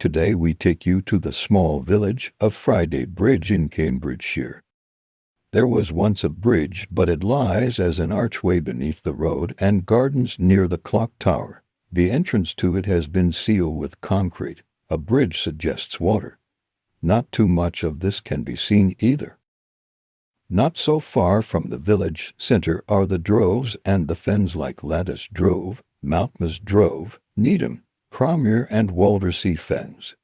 Today we take you to the small village of Friday Bridge in Cambridgeshire. There was once a bridge, but it lies as an archway beneath the road and gardens near the clock tower. The entrance to it has been sealed with concrete. A bridge suggests water. Not too much of this can be seen either. Not so far from the village centre are the droves and the fens like Lattice Drove, Maltmas Drove, Needham, Cromere and Waldersea Fens.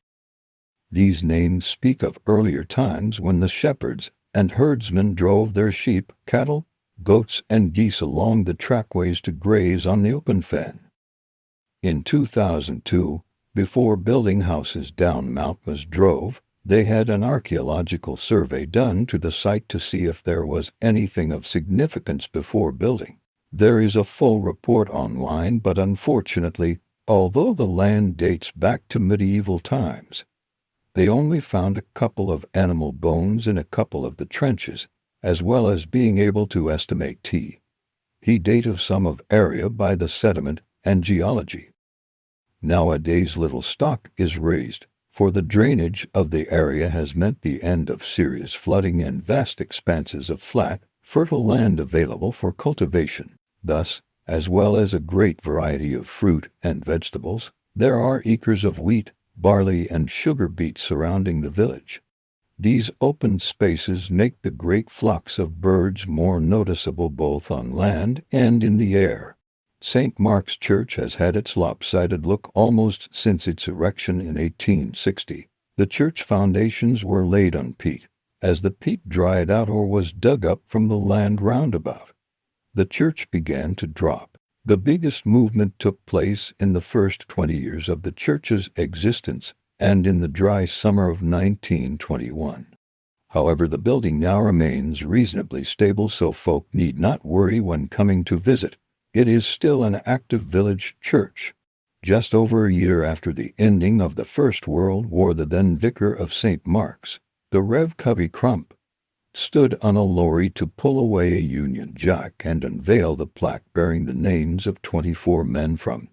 These names speak of earlier times when the shepherds and herdsmen drove their sheep, cattle, goats and geese along the trackways to graze on the open fen. In 2002, before building houses down Maltmas Drove, they had an archaeological survey done to the site to see if there was anything of significance before building. There is a full report online, but unfortunately, although the land dates back to medieval times, they only found a couple of animal bones in a couple of the trenches, as well as being able to estimate the date of some of area by the sediment and geology. Nowadays little stock is raised, for the drainage of the area has meant the end of serious flooding and vast expanses of flat, fertile land available for cultivation. Thus, as well as a great variety of fruit and vegetables, there are acres of wheat, barley and sugar beets surrounding the village. These open spaces make the great flocks of birds more noticeable both on land and in the air. St. Mark's Church has had its lopsided look almost since its erection in 1860. The church foundations were laid on peat. As the peat dried out or was dug up from the land roundabout, the church began to drop. The biggest movement took place in the first 20 years of the church's existence and in the dry summer of 1921. However, the building now remains reasonably stable, so folk need not worry when coming to visit. It is still an active village church. Just over a year after the ending of the First World War, the then vicar of St. Mark's, the Rev. Covey Crump, stood on a lorry to pull away a Union Jack and unveil the plaque bearing the names of 24 men from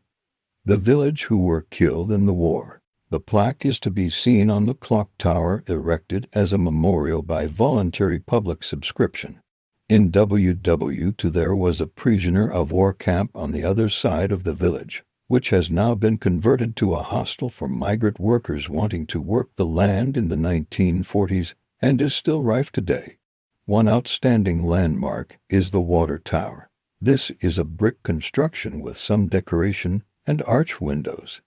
the village who were killed in the war. The plaque is to be seen on the clock tower, erected as a memorial by voluntary public subscription. In WW2 there was a prisoner of war camp on the other side of the village, which has now been converted to a hostel for migrant workers wanting to work the land in the 1940s and is still rife today. One outstanding landmark is the water tower. This is a brick construction with some decoration and arch windows.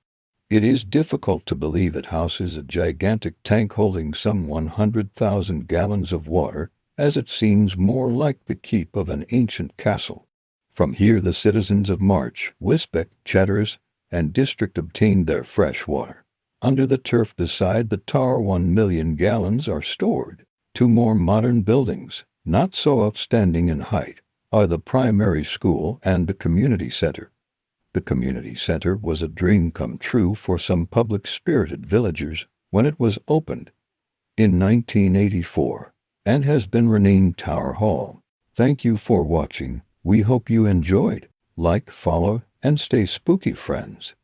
It is difficult to believe it houses a gigantic tank holding some 100,000 gallons of water, as it seems more like the keep of an ancient castle. From here the citizens of March, Wisbech, Chatteris, and district obtained their fresh water. Under the turf beside the tower 1 million gallons are stored. Two more modern buildings, not so outstanding in height, are the primary school and the community center. The community center was a dream come true for some public-spirited villagers when it was opened in 1984. And has been renamed Tower Hall. Thank you for watching. We hope you enjoyed. Like, follow, and stay spooky, friends.